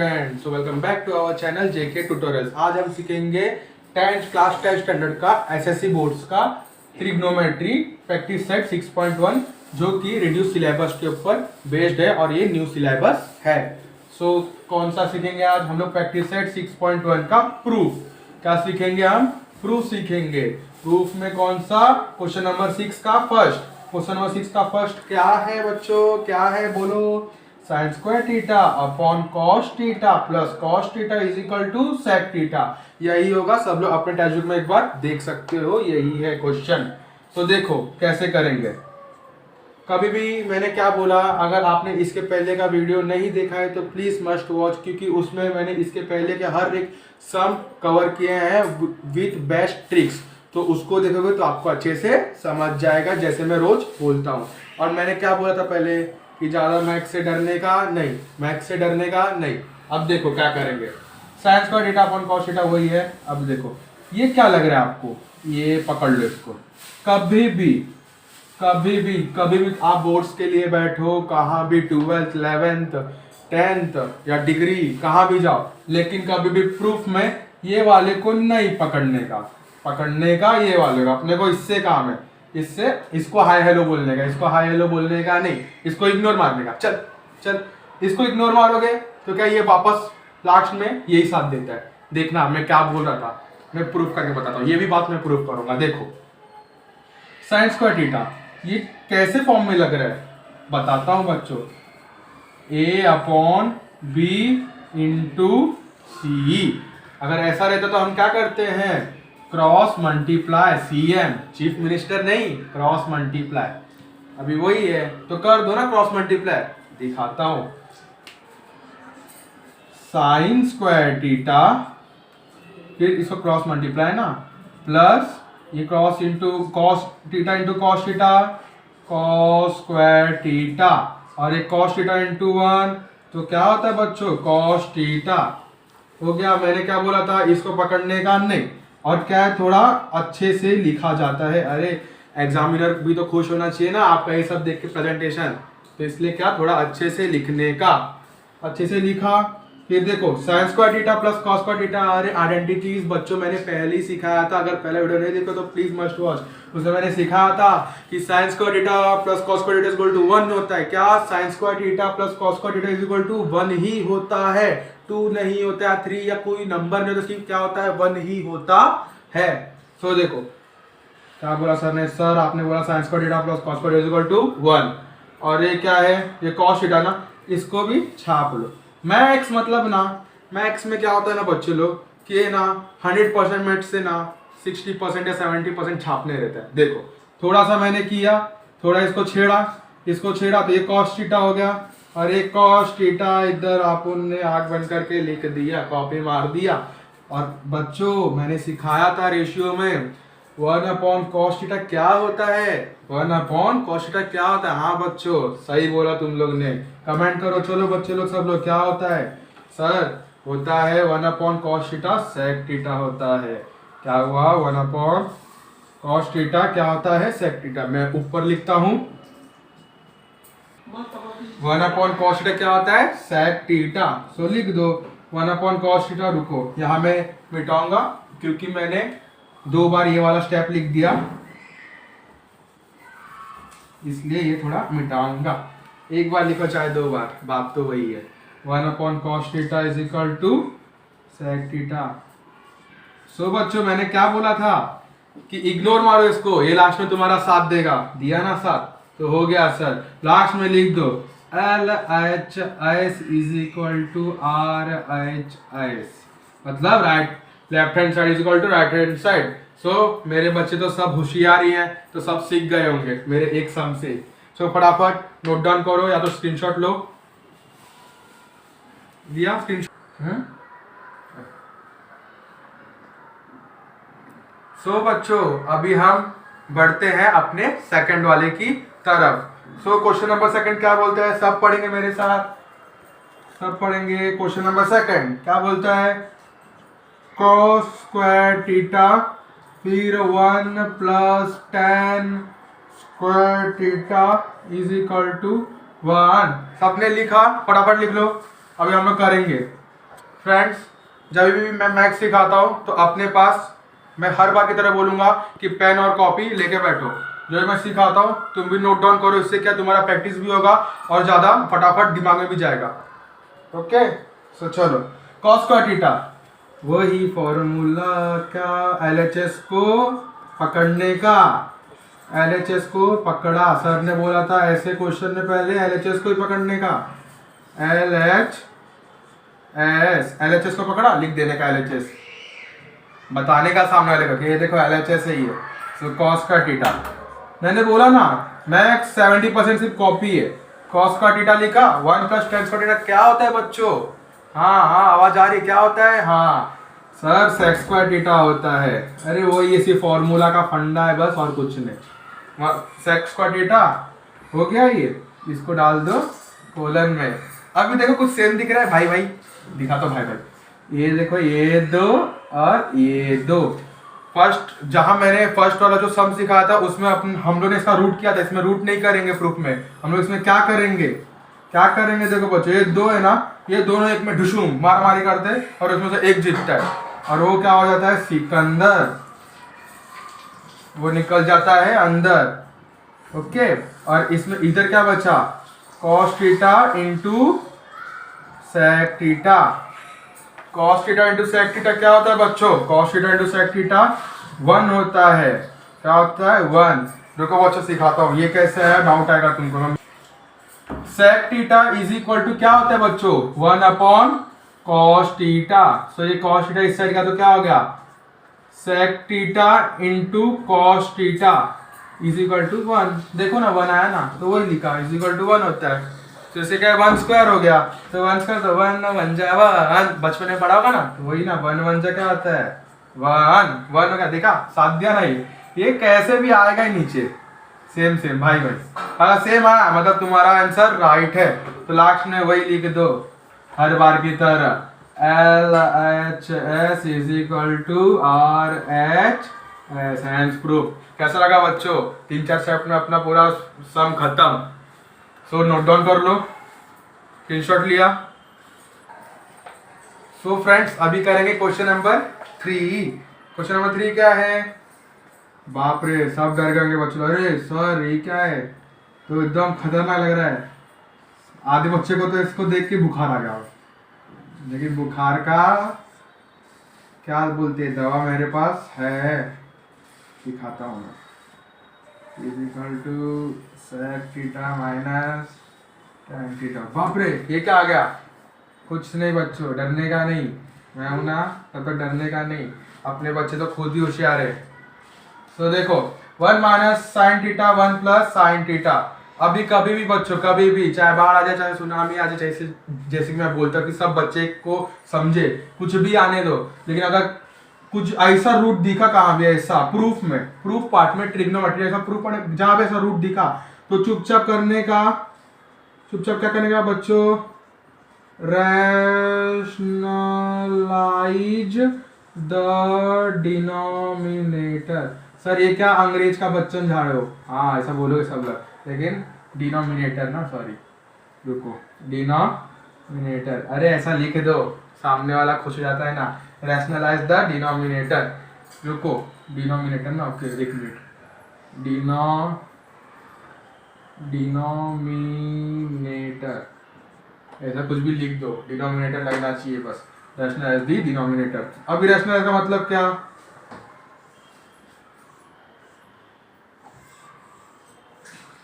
Student, so welcome back to our channel JK tutorials. आज हम सीखेंगे 10th क्लास 10 स्टैंडर्ड का एसएससी बोर्ड्स का ट्रिग्नोमेट्री प्रैक्टिस सेट 6.1 जो कि रिड्यूस सिलेबस के ऊपर बेस्ड है और ये न्यू सिलेबस है। सो कौन सा सीखेंगे आज हम लोग? प्रैक्टिस सेट 6.1 का प्रूफ। क्या सीखेंगे हम? प्रूफ सीखेंगे। प्रूफ में कौन सा? क्वेश्चन नंबर 6 का फर्स्ट। क्वेश्चन नंबर 6 का फर्स्ट क्या है बच्चों? क्या है बोलो? Sine square theta upon cos theta plus cos theta is equal to sec theta. यही होगा। सब लोग अपने टेक्स्ट बुक में एक बार देख सकते हो, यही है क्वेश्चन। तो देखो कैसे करेंगे। कभी भी मैंने क्या बोला, अगर आपने इसके पहले का वीडियो नहीं देखा है तो प्लीज मस्ट वॉच, क्योंकि उसमें मैंने इसके पहले के हर एक सम कवर किए हैं विथ बेस्ट ट्रिक्स। तो उसको देखोगे तो आपको अच्छे से समझ जाएगा, जैसे मैं रोज बोलता हूँ। और मैंने क्या बोला था पहले कि ज्यादा मैथ्स से डरने का नहीं, मैथ्स से डरने का नहीं। अब देखो क्या करेंगे। Sign square theta upon cos theta वही है। अब देखो ये क्या लग रहा है आपको, ये पकड़ लो इसको। कभी भी आप बोर्ड्स के लिए बैठो, कहाँ भी 12th 11th 10th या डिग्री कहाँ भी जाओ, लेकिन कभी भी प्रूफ में ये वाले को नहीं पकड़ने का ये वाले का। अपने को इससे काम है, इससे इसको हाय हेलो बोलने का, इसको हाय हेलो बोलने का नहीं, इसको इग्नोर मारने का। चल इसको इग्नोर मारोगे तो क्या ये वापस लास्ट में यही साथ देता है। देखना मैं क्या बोल रहा था, मैं प्रूफ करके बताता हूँ। ये भी बात मैं प्रूफ करूंगा। देखो साइन स्क्वायर थीटा ये कैसे फॉर्म में लग रहा है बताता हूं बच्चों। a अपॉन बी इंटू सी। अगर ऐसा रहता तो हम क्या करते हैं? Cross multiply. CM chief minister नहीं, क्रॉस मल्टीप्लाई। अभी वही है तो कर दो ना क्रॉस मल्टीप्लाई। दिखाता हूं। साइन स्क्वायर थीटा, फिर इसको क्रॉस मल्टीप्लाई ना, प्लस ये cross into cos theta into cos theta, cos square theta, और एक कॉस थीटा इंटू 1 तो क्या होता है बच्चों? Cos theta. हो गया। मैंने क्या बोला था? इसको पकड़ने का नहीं। और क्या है, थोड़ा अच्छे से लिखा जाता है। अरे एग्जामिनर भी तो खुश होना चाहिए ना आपका ये सब देख के प्रेजेंटेशन, तो इसलिए क्या थोड़ा अच्छे से लिखने का। अच्छे से लिखा। फिर देखो sine square theta plus cos square theta. अरे आइडेंटिटीज बच्चों मैंने पहले ही सिखाया था, अगर पहले वीडियो नहीं देखो तो प्लीज मस्ट वॉच। उसमें मैंने सिखाया था कि sine square theta plus cos square theta is equal to 1 होता है। क्या sine square theta plus cos square theta is equal to 1 ही होता है, 2 नहीं होता है, 3 या कोई नंबर नहीं, तो सिर्फ क्या होता है? 1 ही होता है। सो देखो क्या बोला सर ने? सर आपने बोला sine square theta plus cos square theta is equal to 1, और ये क्या है? ये कॉस थीटा ना, इसको भी छाप लो। मैक्स मतलब ना, मैक्स में क्या होता है ना बच्चे लोग कि ना 100% मैथ्स से ना 60% या 70% छापने रहता है। देखो थोड़ा सा मैंने किया, थोड़ा इसको छेड़ा तो ये कॉस थीटा हो गया, और एक कॉस थीटा इधर अपन ने आग बंद करके लिख दिया, कॉपी मार दिया। और बच्चों मैंने सिखाया था रेशियो में 1 अपॉन कॉस थीटा क्या होता है? 1 अपॉन कॉस थीटा क्या होता है? हाँ बच्चों सही बोला तुम लोग ने। कमेंट करो चलो बच्चे लोग, सब लोग। क्या होता है सर? होता है 1 upon cos theta sec theta होता है। क्या हुआ? 1 अपॉन कॉस थीटा क्या होता है? Sec theta. मैं ऊपर लिखता हूं 1 अपॉन कॉस थीटा क्या होता है? Sec theta. सो लिख दो 1 अपॉन कॉस थीटा। रुको यहां मैं मिटाऊंगा क्योंकि मैंने 2 बार ये वाला स्टेप लिख दिया, इसलिए ये थोड़ा मिटाऊंगा। एक बार लिखो चाहे 2 बार, बात तो वही है। 1 upon cos theta is equal to sec theta. So बच्चों मैंने क्या बोला था कि इग्नोर मारो इसको, ये लास्ट में तुम्हारा साथ देगा। दिया ना साथ तो हो गया सर। लास्ट में लिख दो LHS is equal to RHS, मतलब right left hand side is equal to right hand side. So मेरे बच्चे तो सब होशियार ही हैं, तो सब सीख गए होंगे मेरे एक सम से। सो फटाफट नोट डाउन करो या तो स्क्रीनशॉट लो। दिया स्क्रीनशॉट? सो बच्चों अभी हम बढ़ते हैं अपने सेकंड वाले की तरफ। सो क्वेश्चन नंबर सेकंड क्या बोलता है? सब पढ़ेंगे मेरे साथ, सब पढ़ेंगे। क्वेश्चन नंबर सेकंड क्या बोलता है? कॉस स्क्वायर थीटा फिर 1 plus tan square theta is equal to 1। सबने लिखा? फटाफट लिख लो। अभी हम लोग करेंगे फ्रेंड्स, जब भी मैं मैथ्स सिखाता हूँ तो अपने पास मैं हर बार की तरह बोलूँगा कि पेन और कॉपी लेके बैठो। जो मैं सिखाता हूँ तुम भी नोट डाउन करो, इससे क्या तुम्हारा प्रैक्टिस भी होगा और ज़्यादा फटाफट दिमाग में भी जाएगा। ओके, सो चलो, कॉस स्क्वायर थीटा, वही फॉर्मूला का LHS को पकड़ने का। LHS को पकड़ा, सर ने बोला था ऐसे क्वेश्चन में पहले LHS को ही पकड़ने का। LHS को पकड़ा, लिख देने का LHS, बताने का सामने वाले का कि ये देखो LHS है ये। सो कॉस का थीटा, मैंने बोला ना मैक्स 70% सिर्फ कॉपी है। कॉस का थीटा लिखा, 1 प्लस टेन का थीटा क्या होता है बच्चों? हाँ हाँ, आवाज आ रही, क्या होता है? हाँ सर, सेक्स स्क्वायर थीटा होता है। अरे वो ये सिर्फ फॉर्मूला का फंडा है बस, और कुछ नहीं। सेक्स स्क्वायर थीटा हो गया ये, इसको डाल दो कोलन में। अभी देखो कुछ सेम दिख रहा है भाई, भाई दिखा तो भाई भाई, ये देखो ये दो और ये दो। फर्स्ट जहां मैंने फर्स्ट वाला जो सम सिखाया था उसमें हम लोग ने इसका रूट किया था, इसमें रूट नहीं करेंगे प्रूफ में। हम लोग इसमें क्या करेंगे, देखो बच्चों, ये दो है ना, ये दोनों एक में ढुसूम मार मारी करते और उसमें से एक जीतता है और वो क्या हो जाता है, सिकंदर, वो निकल जाता है अंदर। ओके, और इसमें इधर क्या बचा, cos theta into sec theta. Cos theta into sec theta क्या होता है बच्चों? Cos theta into sec theta 1 होता है। क्या होता है? 1। रुको बच्चों सिखाता हूँ ये कैसे है, डाउट आएगा तुमको। Sec theta is equal to क्या होता है बच्चों? 1 अपॉन कॉस थीटा। सो ये कॉस थीटा इस साइड का तो क्या हो गया, sec theta into cos theta is equal to 1। देखो ना 1 आया ना, तो वही लिखा इज इक्वल टू 1 होता है। तो इसे क्या 1 स्क्वायर हो गया, तो 1 स्क्वायर तो 1 1 जा 1, बचपन में पढ़ा होगा ना, तो वही ना 1 1 जा क्या होता है 1 1 हो गया। देखा, साथ दिया नहीं, ये कैसे भी आएगा ही नीचे, सेम सेम भाई भाई। अगर सेम आया मतलब तुम्हारा आंसर राइट है, तो लास्ट में वही लिख दो हर बार की तरह, LHS is equal to RH hence proof. कैसा लगा बच्चों? 3-4 स्टेप में अपना पूरा सम खत्म। सो नोट डाउन कर लो, स्क्रीनशॉट लिया। सो फ्रेंड्स, अभी करेंगे क्वेश्चन नंबर 3। क्वेश्चन नंबर 3 क्या है? बाप रे, सब डर गए बच्चों, अरे सर ये क्या है, तो एकदम खतरनाक लग रहा है। आधे बच्चे को तो इसको देख के बुखार आ गया, लेकिन बुखार का क्या बोलते हैं, दवा मेरे पास है, दिखाता हूँ मैं। Is equal to sec theta minus tan theta. बाप रे, ये क्या आ गया? कुछ नहीं बच्चों, डरने का नहीं, मैं हूं ना, तब तक डरने का नहीं। अपने बच्चे तो खुद ही होशियार है। तो देखो 1 minus sine theta 1 plus sine theta. अभी कभी भी बच्चों, कभी भी, चाहे बाढ़ आ जाए, चाहे सुनामी आ जाए, जैसे मैं बोलता हूँ कि सब बच्चे को समझे, कुछ भी आने दो, लेकिन अगर कुछ ऐसा रूट दिखा कहाँ भी, ऐसा प्रूफ में, प्रूफ पार्ट में, ट्रिग्नोमेट्री ऐसा प्रूफ जहां पे ऐसा रूट दिखा, तो चुपचाप करने का, चुपचाप क्या करने का बच्चों, रैशनलाइज द डिनोमिनेटर। सर ये क्या अंग्रेज का बच्चन झाड़े हो? हाँ ऐसा बोलोगे सब लोग, लेकिन डिनोमिनेटर ना, सॉरी रुको, डिनोमिनेटर, अरे ऐसा लिख दो, सामने वाला खुश हो जाता है ना। रैशनलाइज द डिनोमिनेटर, रुको, डिनोमिनेटर ना, ओके एक मिनट, डिनोमिनेटर ऐसा कुछ भी लिख दो, डिनोमिनेटर लगना चाहिए बस, रैशनलाइज द डिनोमिनेटर। अभी रैशनलाइज का मतलब क्या,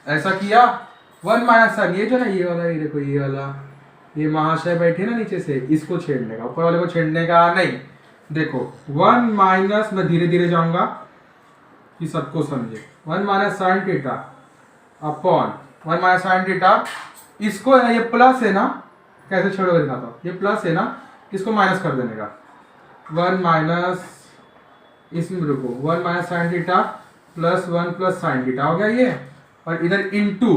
ऐसा किया 1 माइनस साइन, ये जो ना ये वाला, ये देखो ये वाला, ये महाशय बैठे ना नीचे से, इसको छेड़ने का, ऊपर वाले को छेड़ने का नहीं। देखो 1 माइनस, मैं धीरे धीरे जाऊंगा कि सबको समझे, 1 minus sine theta upon 1 minus sine theta, इसको है ना, ये प्लस है ना, कैसे छोड़ोगे दिखाता हूँ, ये प्लस है ना, इसको माइनस कर देने का, 1 माइनस, इसमें रुको, 1 minus sine theta plus 1 plus sine theta हो गया ये, और इधर into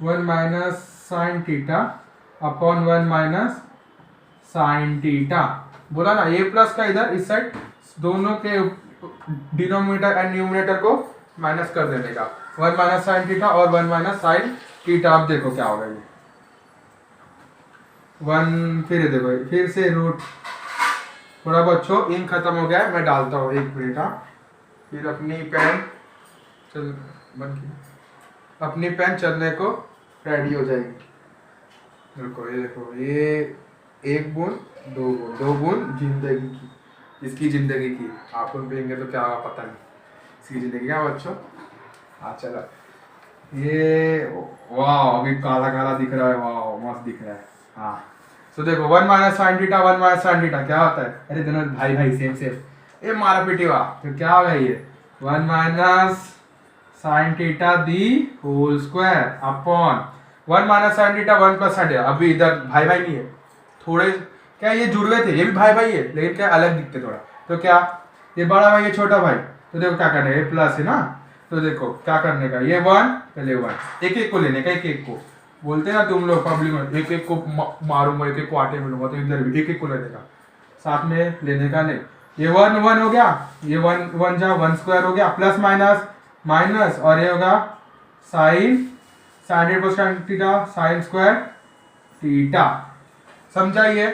1 minus sine theta upon 1 minus sine theta. बोला ना, ये प्लस का इधर इस साइड, दोनों के डिनोमिनेटर एंड न्यूमिनेटर को माइनस कर देने का, 1 माइनस साइन थीटा और 1 माइनस साइन थीटा। अब देखो क्या होगा ये, 1 फिर ये देखो फिर से रूट। थोड़ा बच्चों इन खत्म हो गया है, मैं डालता हूँ 1 मिनट। हाँ फिर अपनी पेन चल बन की अपनी पेन चलने को रेडी हो जाएगी। देखो ये देखो ये 1 बूंद 2 बूंद 2 बूंद जिंदगी की, इसकी जिंदगी की। आप लोग पियेंगे तो क्या होगा पता नहीं, इसकी जिंदगी क्या बच्चों। हाँ चलो ये वाह अभी काला काला दिख रहा है, वाह मस्त दिख रहा है। हाँ तो देखो 1 minus sine theta 1 minus sine theta क्या होता है, अरे दोनों भाई भाई सेम सेम, ये मारा पीटी हुआ तो क्या होगा ये 1 minus sine theta the whole square upon 1 minus sine theta 1 plus sine theta. अभी इधर भाई भाई नहीं है, थोड़े क्या ये जुड़वे थे, ये भी भाई भाई है लेकिन क्या अलग दिखते थोड़ा। तो क्या ये बड़ा भाई ये छोटा भाई, तो देखो क्या करना है, ये प्लस है ना, तो देखो क्या करने का, ये 1 पहले 1 एक एक को लेने का, एक एक को बोलते हैं ना तुम लोग पब्लिक में, एक एक को मारूंगा एक एक को आटे मिलूंगा, तो इधर भी एक एक को लेने का, साथ में लेने का नहीं। ये 1 1 हो गया, ये 1 1 जा 1 स्क्वायर हो गया, प्लस माइनस माइनस, और ये होगा sine sine percent theta sine square theta. समझाइए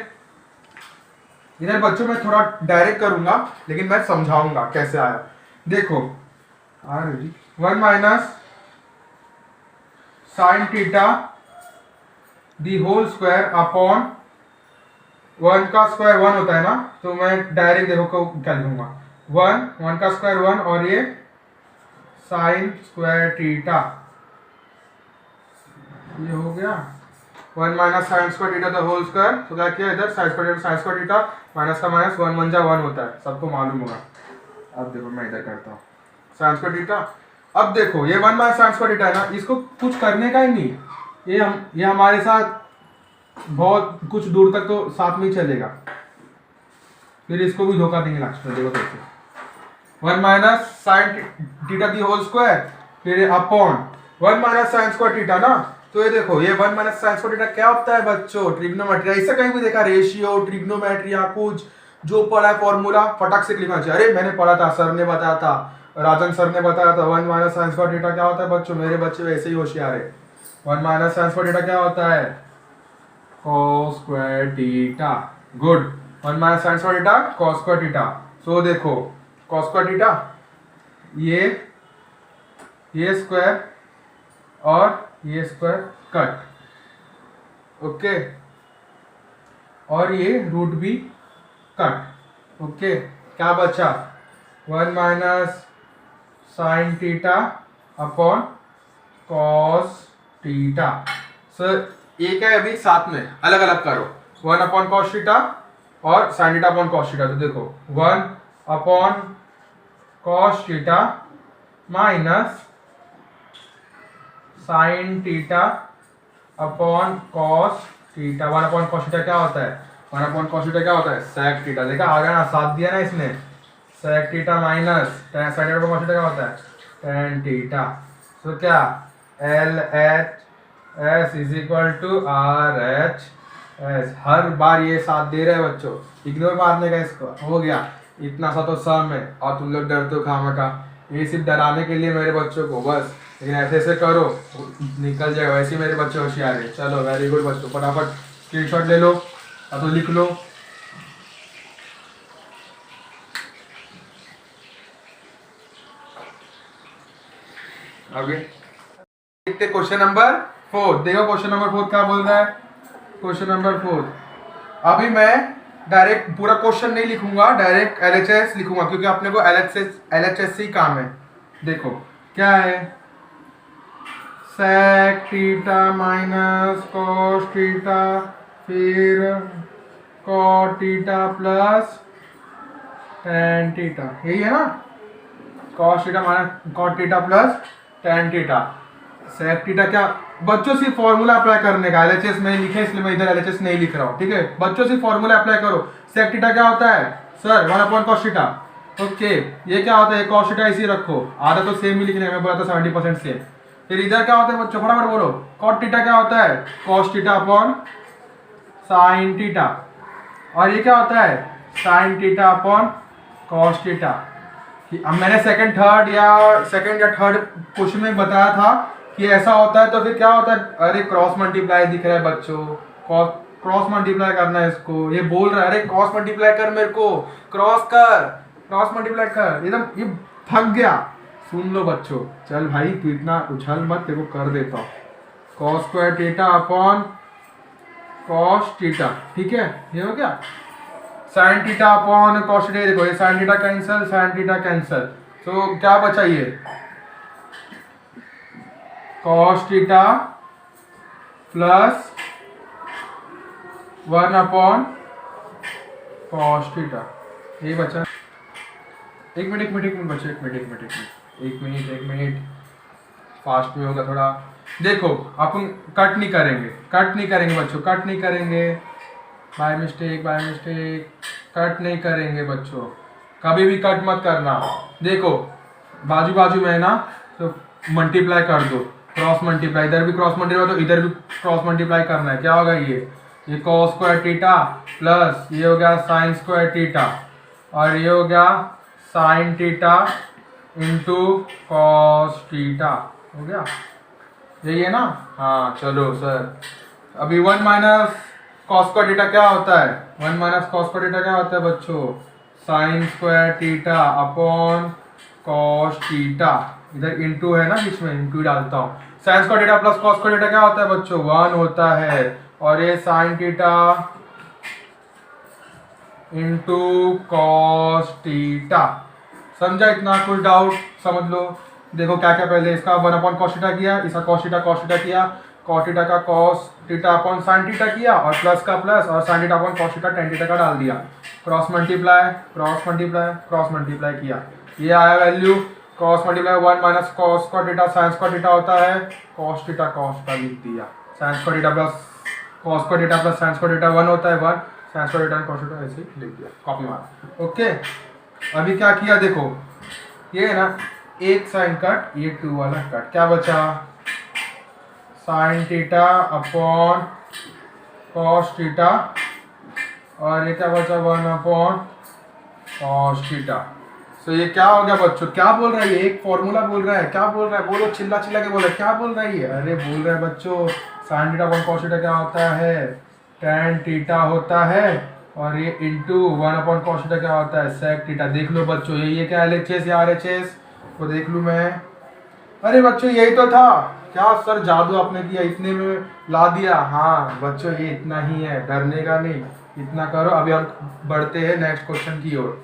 इधर बच्चों मैं थोड़ा डायरेक्ट करूंगा लेकिन मैं समझाऊंगा कैसे आया। देखो 1 minus sine theta the whole square upon 1 का स्क्वायर 1 होता है ना, तो मैं डायरेक्ट देखो क्या लिखूंगा 1 का स्क्वायर 1 और ये साइन स्क्वायर थीटा, ये हो गया 1 minus sine square theta the whole square. तो क्या किया इधर साइन स्क्वायर थीटा माइनस का माइनस 1 1 जा 1 होता है, सबको मालूम होगा। अब देखो मैं इधर करता हूँ साइन स्क्वायर थीटा। अब देखो ये 1 माइनस साइन स्क्वायर थीटा है ना, इसको कुछ करने का ही नहीं, ये हमारे साथ बहुत कुछ दूर तक तो साथ में ही चलेगा, फिर इसको भी धोखा देंगे लास्ट में। देखो कैसे 1 minus sine theta the whole square फिर upon 1 minus sine square theta ना, तो ये देखो ये 1 माइनस साइन स्क्वायर थीटा क्या होता है बच्चों, ट्रिग्नोमेट्री। ऐसा कहीं भी देखा रेशियो ट्रिग्नोमेट्री या कुछ जो पढ़ा फॉर्मूला फटाक से लिखना चाहिए, अरे मैंने पढ़ा था सर ने बताया था, राजन सर ने बताया था 1 माइनस साइन स्क्वायर थीटा क्या होता है बच्चों, मेरे बच्चे वैसे ही होशियार है। 1 माइनस साइन स्क्वायर थीटा क्या होता है cos square theta, good 1 minus sine square theta cos square theta. So देखो cos स्क्वायर थीटा ये स्क्वायर और ये स्क्वायर कट, ओके, और ये रूट भी कट, ओके। क्या बचा 1 minus sine theta upon cos theta. Sir एक है अभी साथ में अलग अलग करो, 1 अपॉन कॉस थीटा और sign theta upon cos theta. तो देखो 1 upon cos theta minus sine theta upon cos theta. 1 upon cos theta क्या होता है, 1 अपॉन कॉस थीटा क्या होता है सेक थीटा। देखा आ गया ना, साथ दिया ना इसने, sec theta minus sine theta upon cos theta क्या होता है टेन थीटा। तो क्या L H S is equal to R H S. हर बार ये साथ दे रहे हैं बच्चों, इग्नोर मारने का इसको, हो गया इतना सा तो सम है, और तुम लोग डरते हो खामा का, ये सिर्फ डराने के लिए मेरे बच्चों को बस, लेकिन ऐसे ऐसे करो निकल जाएगा। वैसे ही मेरे बच्चे होशियार है। चलो वेरी गुड बच्चों, फटाफट स्क्रीनशॉट ले लो या तो लिख लो। आगे देखते क्वेश्चन नंबर 4। देखो क्वेश्चन नंबर 4 क्या बोल रहा है। क्वेश्चन नंबर 4 अभी मैं डायरेक्ट पूरा क्वेश्चन नहीं लिखूंगा, डायरेक्ट एलएचएस लिखूंगा क्योंकि अपने को एलएचएस से ही काम है। देखो क्या है sec theta minus cos theta फिर cot theta plus tan theta, यही है ना, cos theta minus cot theta plus tan theta. Sec theta क्या बच्चों सिर्फ फॉर्मूला अप्लाई करने का, एलएचएस में लिखे इसलिए मैं इधर एलएचएस नहीं लिख रहा हूँ, ठीक है। बच्चों सिर्फ फॉर्मूला अप्लाई करो। सेक थीटा क्या होता है sir 1 upon cos theta, okay. ये क्या होता है कॉस थीटा इसी रखो, आधा तो सेम ही लिखने में बोला था 70% सेम। फिर इधर क्या होता है बच्चों फटाफट बोलो, कॉट थीटा क्या होता है cos theta upon sine theta, और ये क्या होता है sine theta upon cos theta. अब मैंने सेकंड या थर्ड क्वेश्चन में बताया था कि ऐसा होता है, तो फिर क्या होता है, अरे क्रॉस मल्टीप्लाई दिख रहा है बच्चों, क्रॉस मल्टीप्लाई करना है इसको। ये बोल रहा है अरे क्रॉस मल्टीप्लाई कर, मेरे को क्रॉस कर, क्रॉस मल्टीप्लाई कर, एकदम ये थक गया। सुन लो बच्चों, चल भाई तू इतना उछल मत, तेरे को कर देता हूँ। Cos square theta upon cos theta, ठीक है ये हो गया। Sign theta upon cos theta, देखो ये sine theta cancel, sine theta cancel, तो क्या बचा ये cos theta plus 1 upon cos theta, ये बचा। एक मिनट बच्चों, एक मिनट फास्ट में होगा थोड़ा। देखो अपन कट नहीं करेंगे बच्चों, कट नहीं करेंगे, बाय मिस्टेक कट नहीं करेंगे बच्चों, कभी भी कट मत करना। देखो बाजू में है ना, तो मल्टीप्लाई कर दो, क्रॉस मल्टीप्लाई, इधर भी क्रॉस मल्टीप्लाई तो इधर भी क्रॉस मल्टीप्लाई करना है। क्या होगा ये कॉस स्क्वायर थीटा प्लस ये हो गया साइन स्क्वायर थीटा, और ये हो गया sine theta into cos theta, हो गया यही है ना। हाँ चलो सर, अभी 1 माइनस कॉस स्क्वायर थीटा क्या होता है, 1 माइनस कॉस स्क्वायर थीटा क्या होता है बच्चों, sign square theta upon cos theta, इधर इंटू है ना बीच में, इंटू डालता हूँ। Sign square theta plus cos square theta क्या होता है बच्चों, 1 होता है, और ये sine theta into cos theta. समझा इतना, कुछ डाउट समझ लो। देखो क्या क्या, पहले इसका 1 अपॉन कॉस थीटा किया, इसका कॉस थीटा किया, कॉस थीटा का cos theta upon sine theta किया, और प्लस का प्लस, और sign theta upon cos theta tan theta का डाल दिया, क्रॉस मल्टीप्लाई किया, ये आया value. Cos multiply 1 minus cos square theta sine square theta होता है, कॉस थीटा लिख दिया, sign square theta plus cos square theta plus sign square theta 1 होता है, 1 sign square theta cos theta, ऐसे लिख दिया, कॉपी मार। ओके, अभी क्या किया देखो, ये है ना एक साइन कट, ये 2 वाला कट, क्या बचा sign theta upon cos theta, और ये क्या बचा 1 अपॉन कॉस थीटा। तो ये क्या हो गया बच्चों, क्या बोल रहा है ये, एक फॉर्मूला बोल रहा है, क्या बोल रहा है बोलो, चिल्ला के बोलो, क्या बोल रहा है ये, अरे बोल रहा है बच्चों sign theta upon cos theta क्या होता है, tan थीटा होता है, और ये इंटू 1 अपॉन कॉस थीटा क्या होता है, sec थीटा। देख लो बच्चों, ये क्या LHS या RHS को देख लूँ मैं, अरे बच्चों यही तो था, क्या सर जादू आपने किया, इतने में ला दिया। हाँ बच्चों ये इतना ही है, डरने का नहीं, इतना करो। अभी हम बढ़ते हैं नेक्स्ट क्वेश्चन की ओर,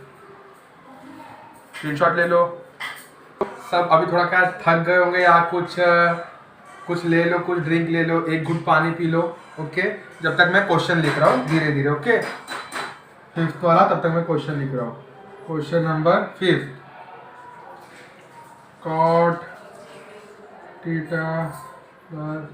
स्क्रीनशॉट ले लो सब। अभी थोड़ा क्या थक गए होंगे या कुछ ले लो, कुछ ड्रिंक ले लो, एक घुट पानी पी लो, ओके, जब तक मैं क्वेश्चन लिख रहा हूँ धीरे धीरे, ओके। 5th वाला, तब तक मैं क्वेश्चन लिख रहा हूँ। Question number 5, cot theta plus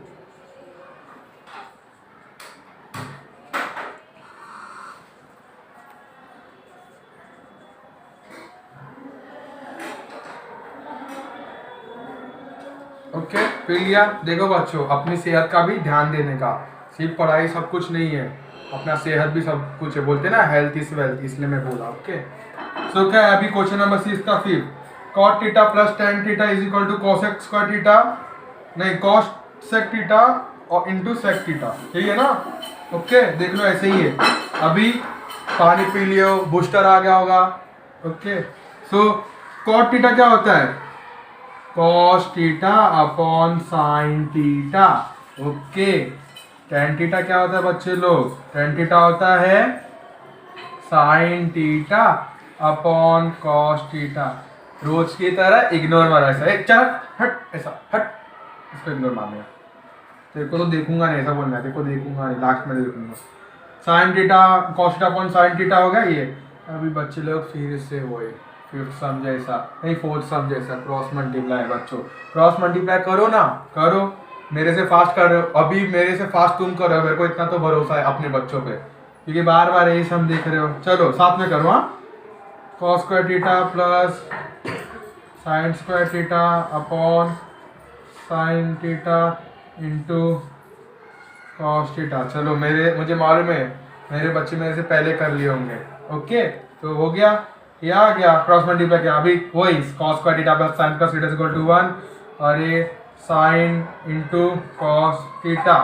okay, पी लिया। देखो बच्चों, अपनी सेहत का भी ध्यान देने का, सिर्फ पढ़ाई सब कुछ नहीं है, अपना सेहत भी सब कुछ है, बोलते ना हेल्थ इज वेल्थ, इसलिए मैं बोला, ओके। सो क्या है अभी क्वेश्चन नंबर 6 का 5, cot theta plus tan theta is equal to cosec square theta, नहीं cosec थीटा और इंटू sec थीटा, यही है ना, ओके। देख लो ऐसे ही है, अभी पानी पी लियो, बूस्टर आ गया होगा, ओके। सो कॉट थीटा क्या होता है, cos theta upon sine theta, okay. tan theta क्या होता है बच्चे लोग, tan थीटा होता है sine theta upon cos theta. रोज की तरह इग्नोर मारा, ऐसा चल हट, ऐसा हट, इसको इग्नोर मारने, तेरे को तो देखूंगा नहीं, ऐसा बोलना है, तेरे को देखूंगा नहीं, लास्ट में देखूंगा। Sine theta cos theta upon sine theta हो गया ये। अभी बच्चे लोग फिर से वही 5th सम जैसा, नहीं 4th सम जैसा, क्रॉस मल्टीप्लाई। बच्चों क्रॉस मल्टीप्लाई करो ना, करो, मेरे से फास्ट कर रहे हो, अभी मेरे से फास्ट तुम कर रहे हो, मेरे को इतना तो भरोसा है अपने बच्चों पे, क्योंकि बार बार यही सम देख रहे हो। चलो साथ में करो, हाँ, cos square theta plus sign square theta upon sine theta into cos theta. चलो मुझे मालूम है मेरे बच्चे मेरे से पहले कर लिए होंगे, ओके। तो हो गया, ये आ गया, क्रॉस मल्टीप्लाई किया, अभी वही cos square theta plus sine plus theta equal to 1, और ये साइन इंटू cos थीटा,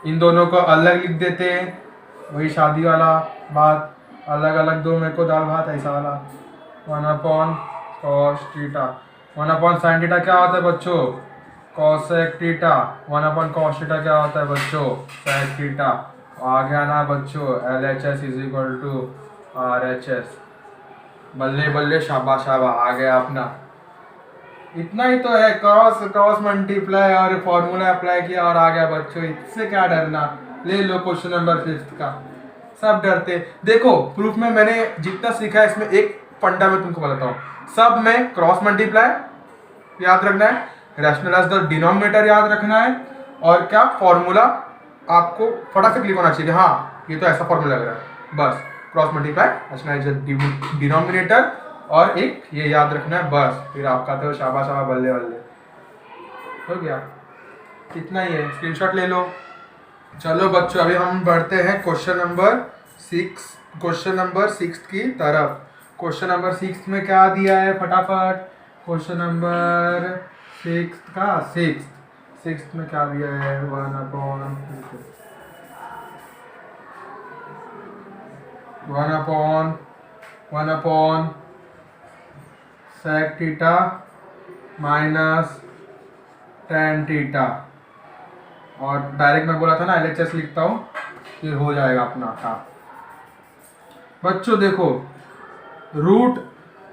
इन दोनों को अलग लिख देते हैं, वही शादी वाला बात, अलग अलग दो मेरे को दाल भात ऐसा वाला। 1/cos थीटा, 1/sin थीटा क्या होता है बच्चों? cosec theta. 1/cos थीटा क्या होता है बच्चों? sec theta. आ गया ना बच्चों, LHS is equal to RHS। बल्ले बल्ले शाबाश शाबाश, आ गया अपना। इतना ही तो है, क्रॉस क्रॉस मल्टीप्लाई और फॉर्मूला अप्लाई किया और आ गया बच्चों, इससे क्या डरना। ले लो क्वेश्चन नंबर 5 का। सब डरते, देखो प्रूफ में मैंने जितना सीखा है इसमें एक फंडा में तुमको बताता हूँ। सब में क्रॉस मल्टीप्लाई याद रखना है, रैशनलाइज द डिनोमिनेटर याद रखना है, और क्या फॉर्मूला आपको फटाफट क्लिक होना चाहिए। हाँ ये तो ऐसा फॉर्मूला लग रहा है, बस cross multiply rationalise the denominator और एक ये याद रखना है, बस फिर आपका तो शाबाश शाबाश बल्ले बल्ले हो गया। इतना ही है, स्क्रीनशॉट ले लो। चलो बच्चों अभी हम बढ़ते हैं क्वेश्चन नंबर 6 की तरफ। क्वेश्चन नंबर 6 में क्या दिया है फटाफट, क्वेश्चन नंबर 6 में क्या दिया है? 1/1 sec theta minus tan theta, और डायरेक्ट मैं बोला था ना LHS लिखता हूँ, फिर हो जाएगा अपना काम। बच्चों देखो, रूट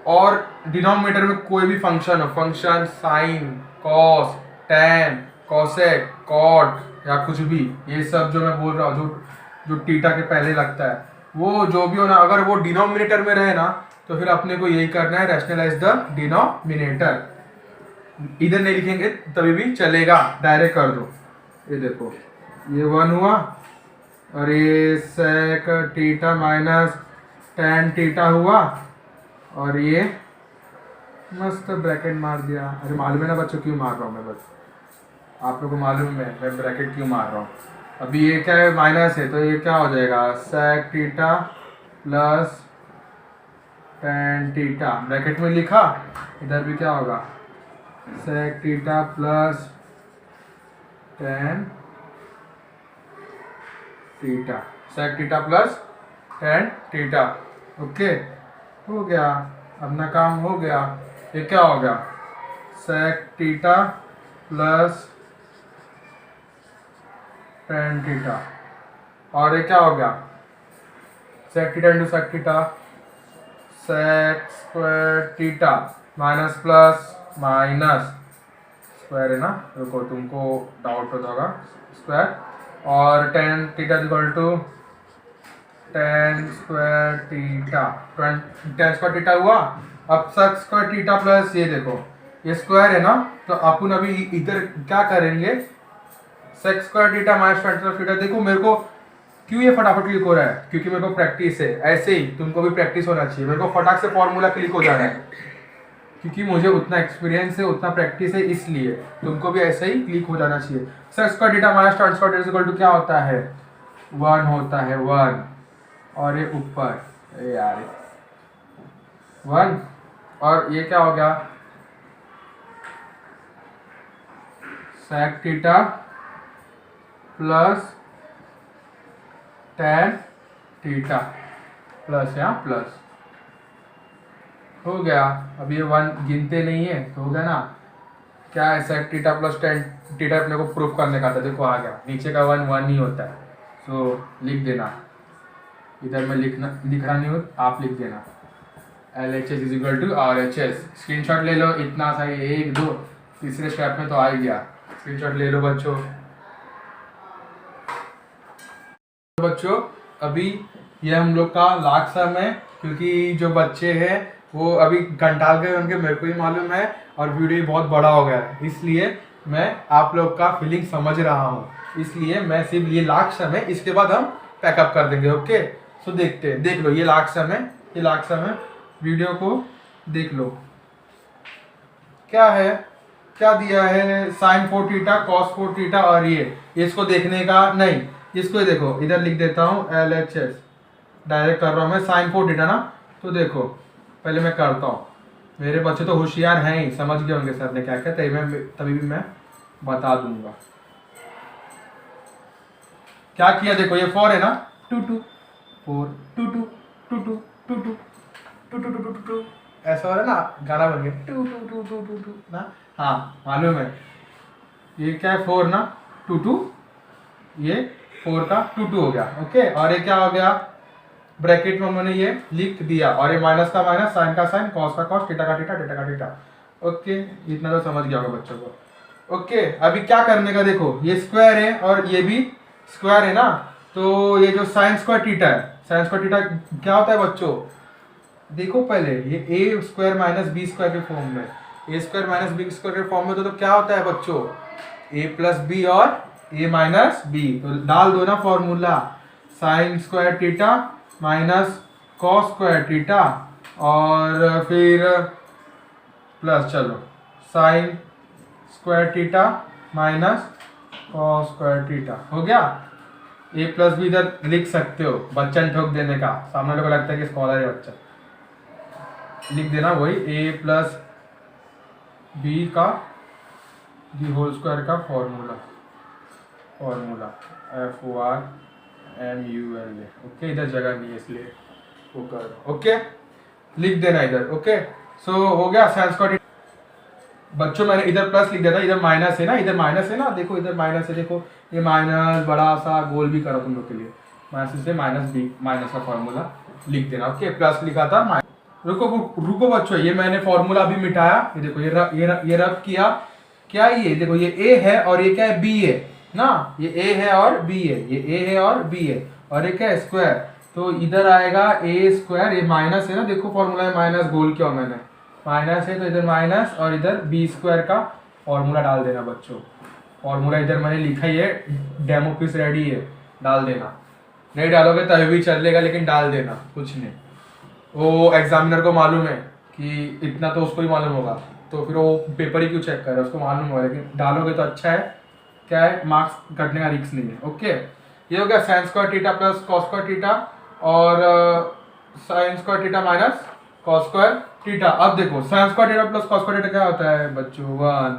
और डिनोमिनेटर में कोई भी फंक्शन हो, function sine, cos, tan, cosec, cot या कुछ भी, ये सब जो मैं बोल रहा हूँ जो थीटा के पहले लगता है, वो जो भी हो ना, अगर वो डिनोमिनेटर में रहे ना तो फिर अपने को यही करना है, रैशनलाइज द डिनोमिनेटर। इधर नहीं लिखेंगे तभी भी चलेगा, डायरेक्ट कर दो। ये देखो ये 1 हुआ और ये sec theta minus tan theta हुआ, और ये मस्त ब्रैकेट मार दिया। अरे मालूम है ना बच्चों क्यों मार रहा हूँ मैं, बस आप लोगों को मालूम है मैं ब्रैकेट क्यों मार रहा हूँ। अभी ये क्या है, माइनस है, तो ये क्या हो जाएगा, sec theta plus tan theta, bracket में लिखा, इधर भी क्या होगा, sec theta plus tan theta, sec theta plus tan theta. Okay हो गया, अपना काम हो गया। ये क्या हो गया, sec theta plus tan theta, और ये क्या हो गया, sec theta into sec theta, sec square theta minus plus minus square है ना, रुको तुमको डाउट होगा, स्क्वायर, और tan theta equal to tan square theta, tan square theta हुआ। अब सेक स्क्वायर थीटा प्लस ये देखो ये स्क्वायर है ना, तो अपन अभी इधर क्या करेंगे, sec square theta minus tan square theta. देखो मेरे को क्यों ये फटाफट क्लिक हो रहा है, क्योंकि मेरे को प्रैक्टिस है, ऐसे ही तुमको भी प्रैक्टिस होना चाहिए। मेरे को फटाक से फॉर्मूला क्लिक हो जा रहा है क्योंकि मुझे उतना एक्सपीरियंस है, उतना प्रैक्टिस है, इसलिए तुमको भी ऐसे ही क्लिक हो जाना चाहिए। Sec square theta minus tan square theta equal to क्या होता है, 1 होता है, 1, और ये ऊपर यार 1, और ये क्या हो गया, sec theta plus tan theta plus यहाँ प्लस हो गया। अब ये 1 गिनते नहीं है तो हो गया ना, क्या है, sec theta plus tan theta अपने को प्रूफ करने का था, देखो आ गया, नीचे का 1 1 ही होता है, सो लिख देना, इधर में लिख रहा नहीं हूँ, आप लिख देना, LHS is equal to RHS। Screenshot ले लो, इतना सा 1 2 तीसरे स्टेप में तो आ ही गया, स्क्रीनशॉट ले लो बच्चों। अभी ये हम लोग का लास्ट सम है, क्योंकि जो बच्चे हैं वो अभी घंटाल गए उनके, मेरे को ही मालूम है, और वीडियो बहुत बड़ा हो गया है, इसलिए मैं आप लोग का फीलिंग समझ रहा हूँ, इसलिए मैं सिर्फ ये लास्ट सम है, इसके बाद हम पैकअप कर देंगे। ओके सो देखते हैं, देख लो ये लास्ट सम है, ये लास्ट सम है, वीडियो को देख लो। क्या है, क्या दिया है, साइन 4 थीटा कॉस 4 थीटा, और ये इसको देखने का नहीं, इसको ही देखो, इधर लिख देता हूँ LHS, डायरेक्ट कर रहा हूँ मैं, साइन 4 थीटा ना, तो देखो पहले मैं करता हूँ, मेरे बच्चे तो होशियार हैं ही, समझ गए होंगे सर ने क्या क्या, तभी भी मैं बता दूंगा क्या किया। देखो ये 4 है ना, two two, 4 two two two two two two two two two two two, ऐसा हो रहा है ना, गाना बन गया two two two two two two ना। हाँ मालूम है, ये क्या है 4 ना, टू टू, ये 4 का टू टू हो गया। ओके, और ये क्या हो गया, ब्रैकेट में हमने ये लिख दिया, और ये माइनस का माइनस, साइन का साइन, कॉस का कॉस, थीटा का थीटा, थीटा का थीटा। ओके, इतना तो समझ गया होगा बच्चों को। ओके, अभी क्या करने का, देखो ये स्क्वायर है और ये भी स्क्वायर है ना, तो ये जो साइन स्क्वायर थीटा है, साइन स्क्वायर थीटा क्या होता है बच्चों, देखो पहले ये ए स्क्वायर माइनस बी स्क्वायर के फॉर्म में, ए स्क्वायर माइनस बी स्क्वायर के फॉर्म में, तो क्या होता है बच्चों, ए प्लस बी और ए माइनस बी, तो डाल दो ना formula, sign square theta minus cos square theta, और फिर प्लस, चलो sign square theta minus cos square theta हो गया। ए प्लस बी इधर लिख सकते हो, बच्चन ठोक देने का, सामने लोगों को लगता है कि स्कॉलर है बच्चा, लिख देना वही ए प्लस बी का दी होल स्क्वायर का फॉर्मूला, फॉर्मूला FORMULA। ओके, इधर जगह नहीं है इसलिए वो कर, ओके लिख देना इधर। ओके, सो हो गया साइन स्क्वायर बच्चों, मैंने इधर प्लस लिख दिया था, इधर माइनस है ना, इधर माइनस है ना, देखो इधर माइनस है, देखो ये माइनस बड़ा सा गोल भी करो तुम लोग के लिए, माइनस से माइनस बी, माइनस का फॉर्मूला लिख देना। ओके, प्लस लिखा था, रुको रुको बच्चों, ये मैंने फॉर्मूला अभी मिटाया, ये देखो ये रब किया, क्या ये देखो, ये ए है और ये क्या है, बी है ना, ये ए है और बी है, ये ए है और बी है, और ये क्या है स्क्वायर, तो इधर आएगा ए स्क्वायर, ये माइनस है ना, देखो फॉर्मूला में माइनस गोल किया मैंने, माइनस है तो इधर माइनस, और इधर बी स्क्वायर का फॉर्मूला डाल देना बच्चों, फॉर्मूला इधर मैंने लिखा ही है, डेमो पीस रेडी है, डाल देना, नहीं डालोगे तभी भी चलेगा, लेकिन डाल देना, कुछ नहीं, वो एग्जामिनर को मालूम है कि इतना तो उसको ही मालूम होगा, तो फिर वो पेपर ही क्यों चेक कर रहा है, उसको मालूम होगा, लेकिन डालोगे तो अच्छा है, क्या है मार्क्स कटने का रिस्क नहीं है। ओके, ये हो गया sine square theta plus cos square theta, और sine square theta minus cos square theta. अब देखो sine square theta plus cos square theta क्या होता है बच्चों, 1,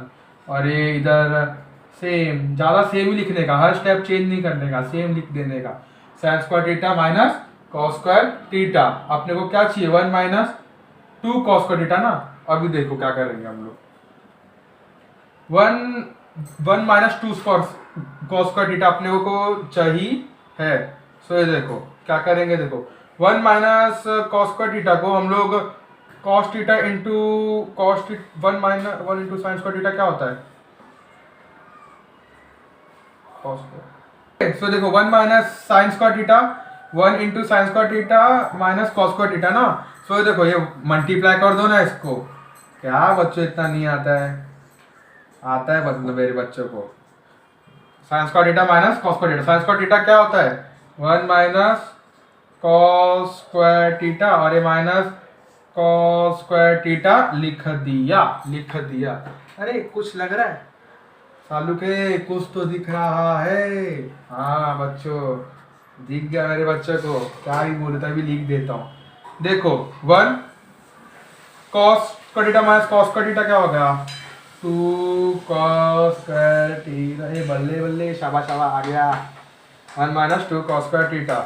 और ये इधर सेम, ज़्यादा सेम ही लिखने का, हर स्टेप चेंज नहीं करने का, सेम लिख देने का, sign square theta minus cos square theta, अपने को क्या चाहिए 1 माइनस 2 कॉस स्क्वायर थीटा ना। अभी देखो क्या करेंगे हम लोग, 1 माइनस 2 कॉस स्क्वायर थीटा अपने को चाहिए है, सो ये देखो क्या करेंगे, देखो 1 माइनस कॉस स्क्वायर थीटा को हम लोग cos theta into cos 1 minus 1 into sine square theta क्या होता है, कॉस स्क्वायर, सो देखो 1 minus sine square theta, 1 into sine square theta minus cos square theta ना, सो देखो ये मल्टीप्लाई कर दो ना इसको, क्या बच्चों इतना नहीं आता है, आता है मतलब मेरे बच्चों को, sign square theta minus cos square theta, sine square theta क्या होता है 1 माइनस कॉस स्क्वायर थीटा, और ये माइनस कॉस स्क्वायर थीटा लिख दिया, लिख दिया। अरे कुछ लग रहा है सालू के, कुछ तो दिख रहा है, हाँ बच्चों दिख गया मेरे बच्चों को, क्या ही बोलता है, भी लिख देता हूँ, देखो 1 cos square theta minus cos square theta क्या हो गया, 2 कॉस स्क्वायर थीटा, ये बल्ले बल्ले शाबाश शाबाश आ गया, 1 माइनस 2 cos square theta.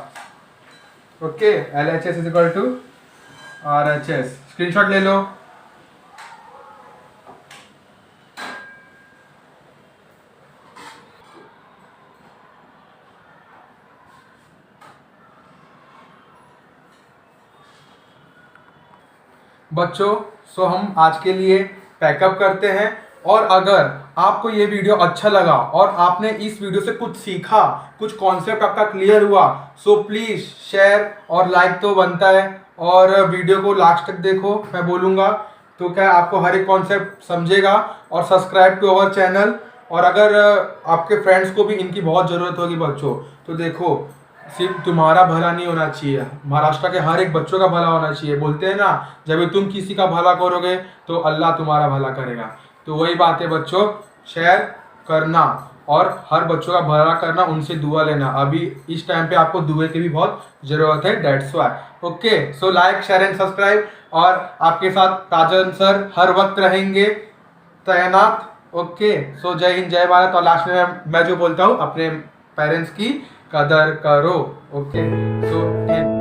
Okay, LHS is equal to RHS, screenshot ले लो। बच्चों सो हम आज के लिए पैकअप करते हैं, और अगर आपको ये वीडियो अच्छा लगा और आपने इस वीडियो से कुछ सीखा, कुछ कॉन्सेप्ट आपका क्लियर हुआ, सो प्लीज़ शेयर और लाइक तो बनता है, और वीडियो को लास्ट तक देखो, मैं बोलूँगा तो क्या आपको हर एक कॉन्सेप्ट समझेगा, और सब्सक्राइब टू अवर चैनल, और अगर आपके फ्रेंड्स को भी इनकी बहुत ज़रूरत होगी बच्चों, तो देखो सिर्फ तुम्हारा भला नहीं होना चाहिए, महाराष्ट्र के हर एक बच्चों का भला होना चाहिए, बोलते हैं ना जब तुम किसी का भला करोगे तो अल्लाह तुम्हारा भला करेगा, तो वही बात है बच्चों, शेयर करना और हर बच्चों का भला करना, उनसे दुआ लेना, अभी इस टाइम पे आपको दुआ की भी बहुत ज़रूरत है, that's why. Okay, so like share and subscribe, और आपके साथ ताजन सर हर वक्त रहेंगे तैनात। ओके, सो जय हिंद जय भारत, और लास्ट में मैं जो बोलता हूँ अपने पेरेंट्स की कदर करो। ओके, सो